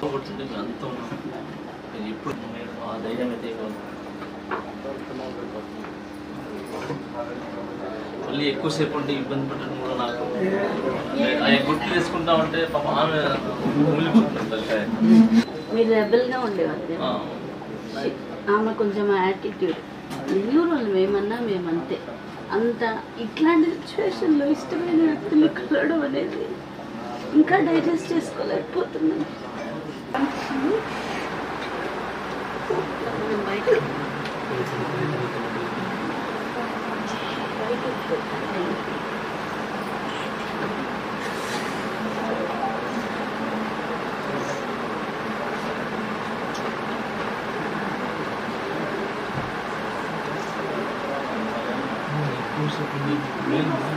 కొడుతుంటే అంత ఇప్పుడు ఆ ధైర్యం అయితే మళ్ళీ ఎక్కువసేపు ఉంటే ఇబ్బంది పెట్టడం కూడా నాకు అవి గుర్తు తీసుకుంటా ఉంటే పాప ఆమె ఊలిపోతుంది. మీరు రెబల్గా ఉండేవాళ్ళు. ఆమె కొంచెం యాటిట్యూడ్ న్యూరోల్ మేమంతే అంత. ఇట్లాంటి సిచ్యువేషన్లో ఇష్టమైన వ్యక్తులు కలవడం అనేది ఇంకా డైజెస్ట్ చేసుకోలేకపోతున్నాను. Thank you.